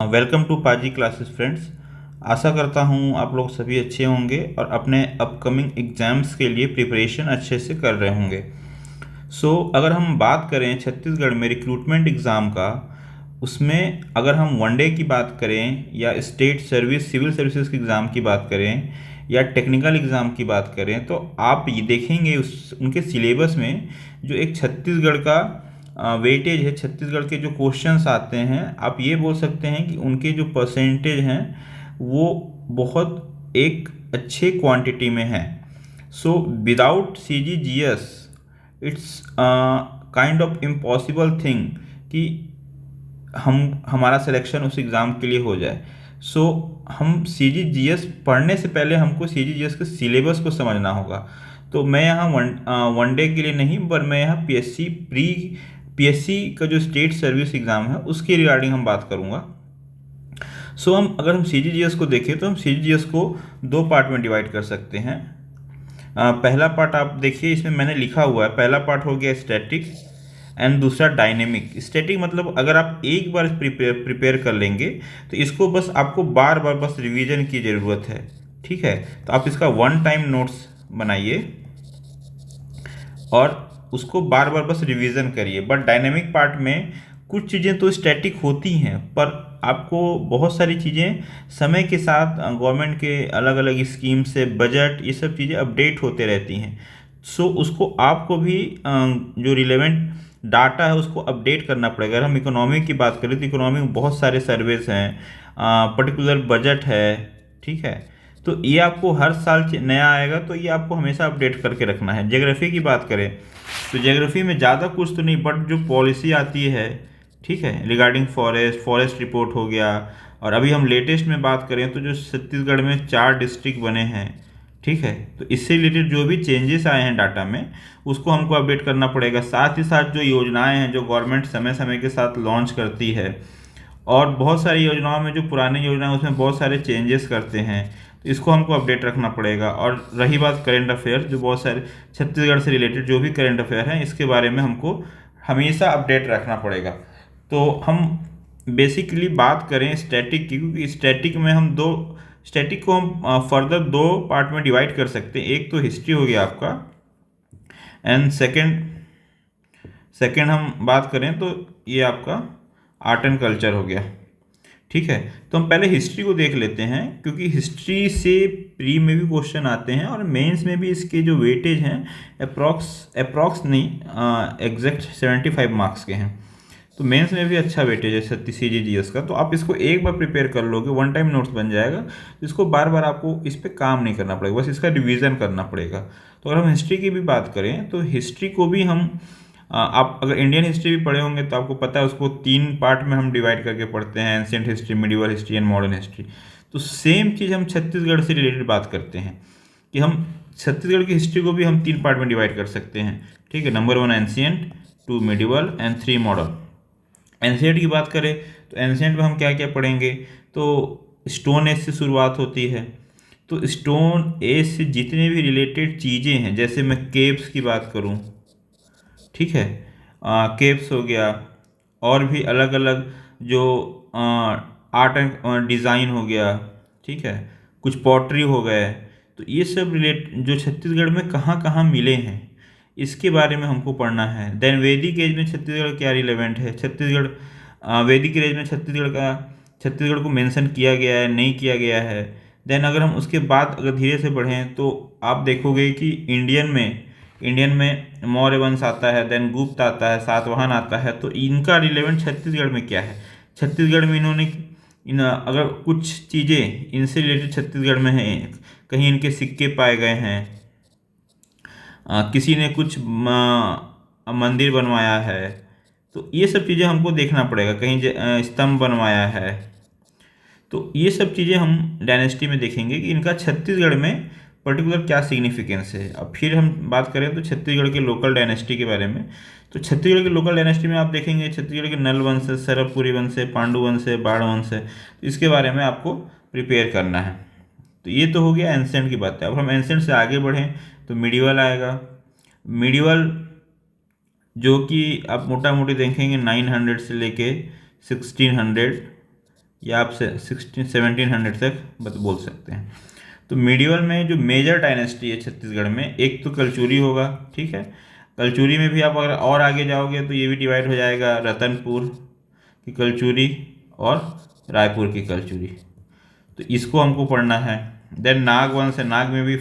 Welcome to पाजी classes friends. आशा करता हूँ आप लोग सभी अच्छे होंगे और अपने अपकमिंग एग्ज़ाम्स के लिए प्रिपरेशन अच्छे से कर रहे होंगे। अगर हम बात करें छत्तीसगढ़ में रिक्रूटमेंट एग्ज़ाम का, उसमें अगर हम वनडे की बात करें या स्टेट सर्विस सिविल सर्विसेज के एग्ज़ाम की बात करें या टेक्निकल एग्ज़ाम की बात करें, तो आप ये देखेंगे उनके सिलेबस में जो एक छत्तीसगढ़ का वेटेज है, छत्तीसगढ़ के जो क्वेश्चंस आते हैं, आप ये बोल सकते हैं कि उनके जो परसेंटेज हैं वो बहुत एक अच्छे क्वांटिटी में हैं। Without C G G S it's kind of impossible thing कि हमारा सिलेक्शन उस एग्ज़ाम के लिए हो जाए। हम सी जी जी एस पढ़ने से पहले हमको सी जी जी एस के सिलेबस को समझना होगा। तो मैं यहाँ वनडे के लिए नहीं, पर मैं यहाँ पीएससी का जो स्टेट सर्विस एग्ज़ाम है उसके रिगार्डिंग हम बात करूँगा। अगर हम सी जी जी एस को देखें तो हम सी जी जी एस को दो पार्ट में डिवाइड कर सकते हैं। पहला पार्ट आप देखिए, इसमें मैंने लिखा हुआ है, पहला पार्ट हो गया स्टैटिक एंड दूसरा डायनेमिक। स्टैटिक मतलब अगर आप एक बार प्रिपेयर कर लेंगे तो इसको बस आपको बार बार बस रिवीजन की ज़रूरत है। ठीक है, तो आप इसका वन टाइम नोट्स बनाइए और उसको बार बार बस रिवीजन करिए। बट डायनेमिक पार्ट में कुछ चीज़ें तो स्टैटिक होती हैं, पर आपको बहुत सारी चीज़ें समय के साथ गवर्नमेंट के अलग अलग स्कीम से बजट, ये सब चीज़ें अपडेट होते रहती हैं। उसको आपको भी जो रिलेवेंट डाटा है उसको अपडेट करना पड़ेगा। अगर हम इकोनॉमी की बात करें तो इकोनॉमी में बहुत सारे सर्वेस हैं, पर्टिकुलर बजट है। ठीक है, तो ये आपको हर साल नया आएगा, तो ये आपको हमेशा अपडेट करके रखना है। ज्योग्राफी की बात करें तो ज्योग्राफी में ज़्यादा कुछ तो नहीं, बट जो पॉलिसी आती है, ठीक है, रिगार्डिंग फॉरेस्ट रिपोर्ट हो गया। और अभी हम लेटेस्ट में बात करें तो जो छत्तीसगढ़ में 4 डिस्ट्रिक्ट बने हैं, ठीक है, तो इससे रिलेटेड जो भी चेंजेस आए हैं डाटा में उसको हमको अपडेट करना पड़ेगा। साथ ही साथ जो योजनाएं हैं जो गवर्नमेंट समय समय के साथ लॉन्च करती है, और बहुत सारी योजनाओं में जो पुरानी योजना है उसमें बहुत सारे चेंजेस करते हैं, तो इसको हमको अपडेट रखना पड़ेगा। और रही बात करेंट अफेयर, जो बहुत सारे छत्तीसगढ़ से रिलेटेड जो भी करेंट अफेयर हैं इसके बारे में हमको हमेशा अपडेट रखना पड़ेगा। तो हम बेसिकली बात करें स्टैटिक की, क्योंकि स्टैटिक को हम फर्दर दो पार्ट में डिवाइड कर सकते हैं। एक तो हिस्ट्री हो गया आपका, एंड सेकंड हम बात करें तो ये आपका आर्ट एंड कल्चर हो गया। ठीक है, तो हम पहले हिस्ट्री को देख लेते हैं, क्योंकि हिस्ट्री से प्री में भी क्वेश्चन आते हैं और मेंस में भी इसके जो वेटेज हैं अप्रॉक्स नहीं, एग्जैक्ट 75 मार्क्स के हैं। तो मेंस में भी अच्छा वेटेज है सी जी जी एस का। तो आप इसको एक बार प्रिपेयर कर लोगे, वन टाइम नोट्स बन जाएगा। इसको बार बार आपको इस पर काम नहीं करना पड़ेगा, बस इसका रिवीजन करना पड़ेगा। तो अगर हम हिस्ट्री की भी बात करें तो हिस्ट्री को भी हम आप अगर इंडियन हिस्ट्री भी पढ़े होंगे तो आपको पता है उसको 3 पार्ट में हम डिवाइड करके पढ़ते हैं, ancient history, medieval history and modern history. तो सेम चीज़ हम छत्तीसगढ़ से रिलेटेड बात करते हैं कि हम छत्तीसगढ़ की हिस्ट्री को भी हम 3 पार्ट में डिवाइड कर सकते हैं। ठीक है, number 1 ancient, 2 medieval and 3 modern. Ancient की बात करें तो एंशिएंट में हम क्या क्या पढ़ेंगे, तो स्टोन एज से शुरुआत होती है। तो स्टोन एज से जितने भी रिलेटेड चीज़ें हैं, जैसे मैं केव्स की बात करूं, ठीक है, केव्स हो गया, और भी अलग अलग जो आर्ट एंड डिज़ाइन हो गया, ठीक है, कुछ पॉटरी हो गए। तो ये सब जो छत्तीसगढ़ में कहाँ कहाँ मिले हैं इसके बारे में हमको पढ़ना है। देन वैदिक एज में छत्तीसगढ़ क्या रिलेवेंट है, वैदिक एज में छत्तीसगढ़ को मेंशन किया गया है, नहीं किया गया है। देन अगर हम उसके बाद अगर धीरे से बढ़ें तो आप देखोगे कि इंडियन में मौर्य वंश आता है, देन गुप्त आता है, सातवाहन आता है। तो इनका रिलेवेंट छत्तीसगढ़ में क्या है, छत्तीसगढ़ में अगर कुछ चीज़ें इनसे रिलेटेड छत्तीसगढ़ में हैं, कहीं इनके सिक्के पाए गए हैं, किसी ने कुछ मंदिर बनवाया है, तो ये सब चीज़ें हमको देखना पड़ेगा। कहीं स्तंभ बनवाया है, तो ये सब चीज़ें हम डायनेस्टी में देखेंगे कि इनका छत्तीसगढ़ में पर्टिकुलर क्या सिग्निफिकेंस है। अब फिर हम बात करें तो छत्तीसगढ़ के लोकल डायनेस्टी के बारे में, तो छत्तीसगढ़ के लोकल डायनेस्टी में आप देखेंगे छत्तीसगढ़ के नल वंश है, सरबपुरी वंश है, पांडु वंश है, बाढ़ वंश है। तो इसके बारे में आपको प्रिपेयर करना है। तो ये तो हो गया एंसेंट की बात है। अब हम एंसेंट से आगे बढ़ें तो मिडिवल आएगा। मिडिवल जो कि आप मोटा मोटी देखेंगे 900 से लेके 1600, या आप 1700 तक बोल सकते हैं। तो मीडिवल में जो मेजर डायनेस्टी है छत्तीसगढ़ में, एक तो कलचुरी होगा, ठीक है। कलचुरी में भी आप अगर और आगे जाओगे तो ये भी डिवाइड हो जाएगा, रतनपुर की कलचुरी और रायपुर की कलचुरी, तो इसको हमको पढ़ना है। देन नागवंश है, नाग में भी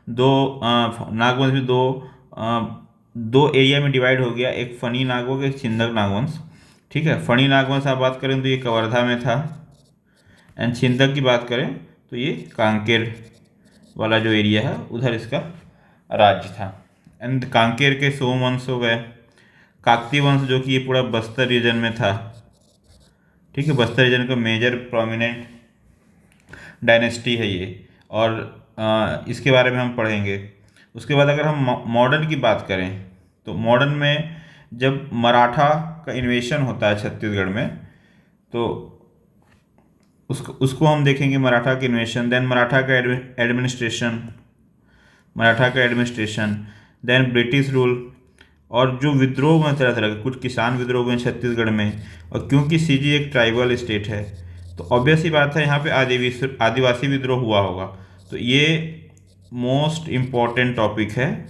नागवंश भी दो एरिया में डिवाइड हो गया, एक फनी नागवंश, एक छिंदक नागवंश, ठीक है। फनी नागवंश आप बात करें तो ये कवर्धा में था, एंड छिंदक की बात करें तो ये कांकेर वाला जो एरिया है उधर इसका राज्य था। एंड कांकेर के सोमवंश हो गए, काकती वंश जो कि ये पूरा बस्तर रीजन में था, ठीक है। बस्तर रीजन का मेजर प्रोमिनेंट डायनेस्टी है ये, और इसके बारे में हम पढ़ेंगे। उसके बाद अगर हम मॉडर्न की बात करें तो मॉडर्न में जब मराठा का इन्वेशन होता है छत्तीसगढ़ में, तो उसको हम देखेंगे, मराठा का इन्वेशन, देन मराठा का एडमिनिस्ट्रेशन, देन ब्रिटिश रूल, और जो विद्रोह में तरह तरह के कुछ किसान विद्रोह हुए छत्तीसगढ़ में। और क्योंकि सीजी एक ट्राइबल स्टेट है तो ऑब्वियस ही बात है यहाँ पे आदिवासी विद्रोह हुआ होगा, तो ये मोस्ट इम्पॉर्टेंट टॉपिक है,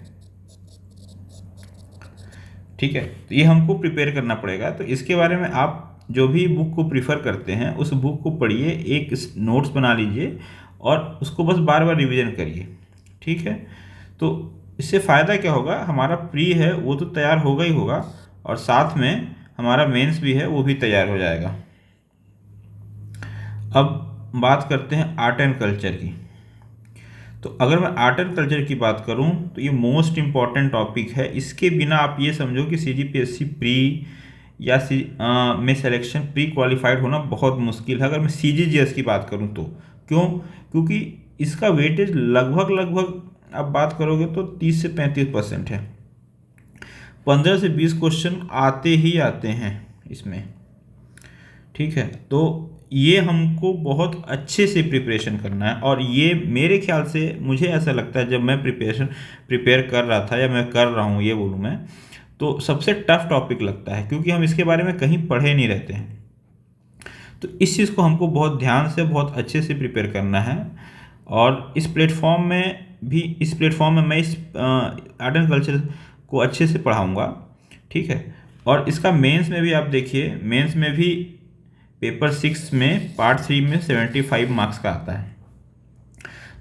ठीक है। तो ये हमको प्रिपेयर करना पड़ेगा। तो इसके बारे में आप जो भी बुक को प्रीफर करते हैं उस बुक को पढ़िए, एक नोट्स बना लीजिए और उसको बस बार बार रिवीजन करिए, ठीक है। तो इससे फ़ायदा क्या होगा, हमारा प्री है वो तो तैयार होगा ही होगा, और साथ में हमारा मेंस भी है वो भी तैयार हो जाएगा। अब बात करते हैं आर्ट एंड कल्चर की। तो अगर मैं आर्ट एंड कल्चर की बात करूं तो ये मोस्ट इम्पॉर्टेंट टॉपिक है। इसके बिना आप ये समझो कि CGPSC प्री या में सिलेक्शन प्री क्वालिफाइड होना बहुत मुश्किल है। अगर मैं CGGS की बात करूं तो क्योंकि इसका वेटेज लगभग आप बात करोगे तो 30 से 35% है। 15 से 20 क्वेश्चन आते ही आते हैं इसमें, ठीक है। तो ये हमको बहुत अच्छे से प्रिपरेशन करना है, और ये मेरे ख्याल से मुझे ऐसा लगता है जब मैं प्रिपेयर कर रहा था या मैं कर रहा हूँ ये बोलूँ मैं, तो सबसे टफ टॉपिक लगता है, क्योंकि हम इसके बारे में कहीं पढ़े नहीं रहते हैं। तो इस चीज़ को हमको बहुत ध्यान से बहुत अच्छे से प्रिपेयर करना है। और इस प्लेटफॉर्म में मैं इस आर्ट एंड कल्चर को अच्छे से पढ़ाऊँगा, ठीक है। और इसका मेंस में भी आप देखिए, मेंस में भी पेपर 6 में पार्ट 3 में 75 मार्क्स का आता है।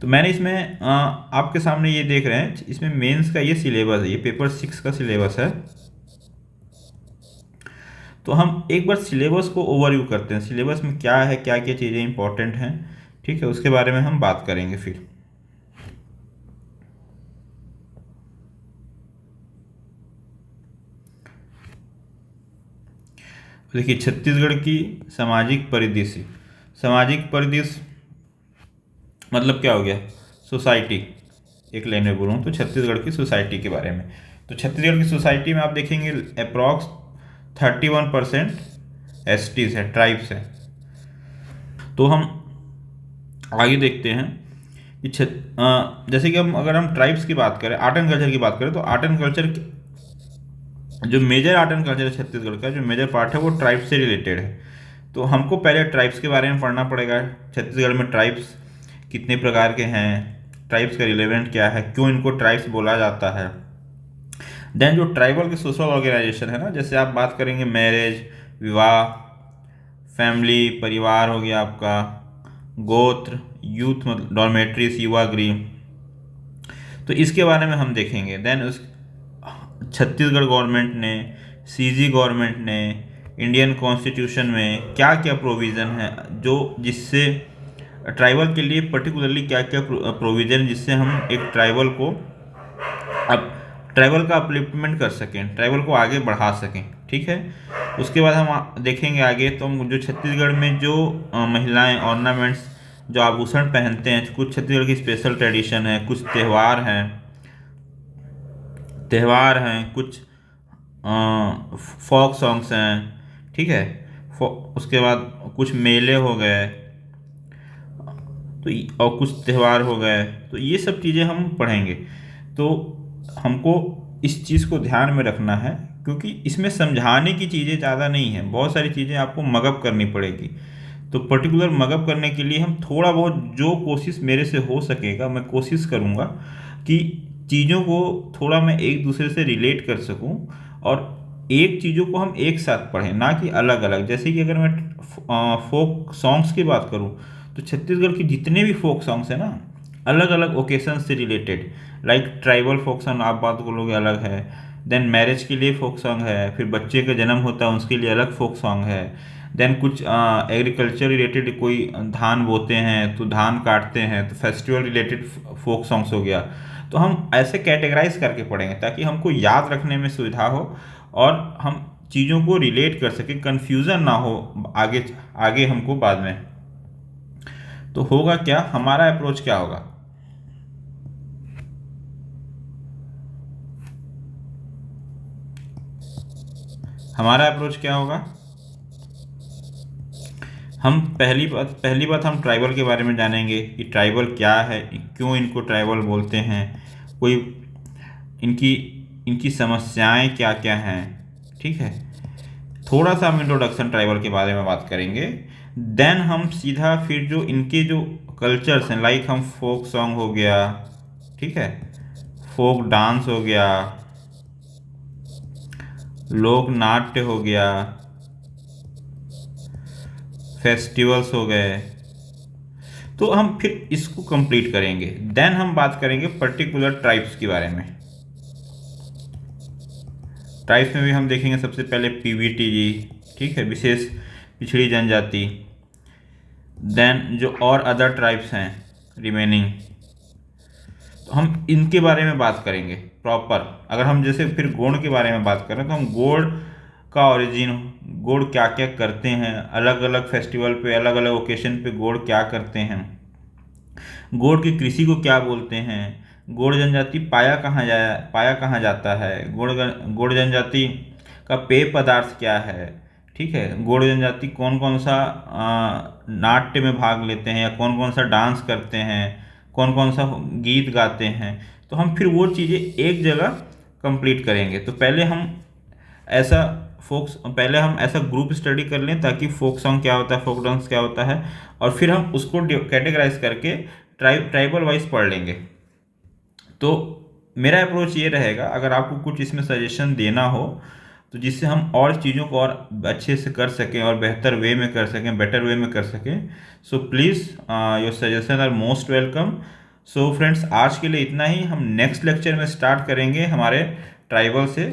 तो मैंने इसमें आपके सामने ये देख रहे हैं, इसमें मेंस का ये सिलेबस है, ये पेपर 6 का सिलेबस है। तो हम एक बार सिलेबस को ओवरव्यू करते हैं, सिलेबस में क्या है, क्या क्या चीज़ें इंपॉर्टेंट हैं, ठीक है। उसके बारे में हम बात करेंगे फिर। देखिए, छत्तीसगढ़ की सामाजिक परिदृश्य मतलब क्या हो गया, सोसाइटी, एक लाइन में बोलूँ तो छत्तीसगढ़ की सोसाइटी के बारे में। तो छत्तीसगढ़ की सोसाइटी में आप देखेंगे अप्रॉक्स 31% STs है, ट्राइब्स है। तो हम आगे देखते हैं कि जैसे कि अगर हम ट्राइब्स की बात करें, आर्ट एंड कल्चर की बात करें, तो आर्ट एंड कल्चर जो मेजर आर्ट एंड कल्चर है छत्तीसगढ़ का, जो मेजर पार्ट है वो ट्राइब्स से रिलेटेड है। तो हमको पहले ट्राइब्स के बारे में पढ़ना पड़ेगा। छत्तीसगढ़ में ट्राइब्स कितने प्रकार के हैं, ट्राइब्स का रिलेवेंट क्या है, क्यों इनको ट्राइब्स बोला जाता है। देन जो ट्राइबल के सोशल ऑर्गेनाइजेशन है ना, जैसे आप बात करेंगे मैरिज, विवाह, फैमिली, परिवार हो गया आपका, गोत्र, यूथ मतलब डॉर्मेट्रीज, युवा गृह, तो इसके बारे में हम देखेंगे। देन उस छत्तीसगढ़ गवर्नमेंट ने, CG गवर्नमेंट ने इंडियन कॉन्स्टिट्यूशन में क्या क्या प्रोविज़न है, जो जिससे ट्राइबल के लिए पर्टिकुलरली क्या क्या प्रोविज़न, जिससे हम एक ट्राइबल का अपलिफ्टमेंट कर सकें, ट्राइबल को आगे बढ़ा सकें, ठीक है। उसके बाद हम देखेंगे आगे, तो हम जो छत्तीसगढ़ में जो महिलाएं ऑर्नामेंट्स, जो आभूषण पहनते हैं, कुछ छत्तीसगढ़ की स्पेशल ट्रेडिशन है, कुछ त्यौहार हैं, कुछ फोक सॉन्ग्स हैं, ठीक है। उसके बाद कुछ मेले हो गए, तो और कुछ त्यौहार हो गए, तो ये सब चीज़ें हम पढ़ेंगे। तो हमको इस चीज़ को ध्यान में रखना है, क्योंकि इसमें समझाने की चीज़ें ज़्यादा नहीं है, बहुत सारी चीज़ें आपको मगअप करनी पड़ेगी। तो पर्टिकुलर मगअप करने के लिए हम थोड़ा बहुत जो कोशिश मेरे से हो सकेगा मैं कोशिश करूँगा कि चीज़ों को थोड़ा मैं एक दूसरे से रिलेट कर सकूँ, और एक चीज़ों को हम एक साथ पढ़ें, ना कि अलग अलग। जैसे कि अगर मैं फोक सॉन्ग्स की बात करूँ, तो छत्तीसगढ़ के जितने भी फोक सॉन्ग्स हैं ना, अलग अलग ओकेशन से related, like tribal folk song आप बात करोगे अलग है, देन मैरिज के लिए फोक सॉन्ग है, फिर बच्चे का जन्म होता है उसके लिए अलग फोक सॉन्ग है, देन कुछ एग्रीकल्चर रिलेटेड, कोई धान बोते हैं तो धान काटते हैं तो फेस्टिवल रिलेटेड फोक सॉन्ग्स हो गया। तो हम ऐसे कैटेगराइज करके पढ़ेंगे ताकि हमको याद रखने में सुविधा हो और हम चीज़ों को रिलेट कर सकें, कन्फ्यूज़न ना हो आगे आगे हमको बाद में। तो होगा क्या, हमारा अप्रोच क्या होगा, हमारा अप्रोच क्या होगा, हम पहली बात हम ट्राइबल के बारे में जानेंगे कि ट्राइबल क्या है, क्यों इनको ट्राइबल बोलते हैं, कोई इनकी इनकी समस्याएं क्या क्या हैं, ठीक है। थोड़ा सा हम इंट्रोडक्शन ट्राइबल के बारे में बात करेंगे। देन हम सीधा फिर जो इनके जो कल्चर्स हैं, लाइक हम फोक सॉन्ग हो गया, ठीक है, फोक डांस हो गया, लोक नाट्य हो गया, फेस्टिवल्स हो गए, तो हम फिर इसको कंप्लीट करेंगे। देन हम बात करेंगे पर्टिकुलर ट्राइब्स के बारे में। ट्राइब्स में भी हम देखेंगे सबसे पहले पीवीटीजी, ठीक है, विशेष पिछड़ी जनजाति। देन जो और अदर ट्राइब्स हैं रिमेनिंग, तो हम इनके बारे में बात करेंगे प्रॉपर। अगर हम जैसे फिर गोंड के बारे में बात करें तो हम गोंड का ओरिजिन, गोंड क्या क्या करते हैं, अलग अलग फेस्टिवल पे अलग अलग ओकेशन पे गोंड क्या करते हैं, गोंड की कृषि को क्या बोलते हैं, गोंड जनजाति पाया कहाँ जाता है, गोंड जनजाति का पेय पदार्थ क्या है, ठीक है, गोंड जनजाति कौन कौन सा नाट्य में भाग लेते हैं या कौन कौन सा डांस करते हैं, कौन कौन सा गीत गाते हैं। तो हम फिर वो चीज़ें एक जगह कंप्लीट करेंगे। तो ऐसा पहले हम ऐसा ग्रुप स्टडी कर लें ताकि फोक सॉन्ग क्या होता है, फोक डांस क्या होता है, और फिर हम उसको कैटेगराइज करके ट्राइबल वाइज पढ़ लेंगे। तो मेरा अप्रोच ये रहेगा, अगर आपको कुछ इसमें सजेशन देना हो तो जिससे हम और चीज़ों को और अच्छे से कर सकें और बेहतर वे में कर सकें, बेटर वे में कर सकें, so please your suggestion are most welcome. So friends, आज के लिए इतना ही। हम नेक्स्ट लेक्चर में स्टार्ट करेंगे हमारे ट्राइबल से।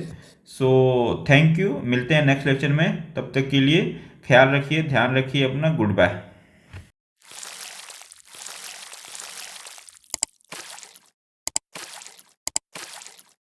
सो थैंक यू, मिलते हैं नेक्स्ट लेक्चर में। तब तक के लिए ख्याल रखिए, ध्यान रखिए अपना। Good bye.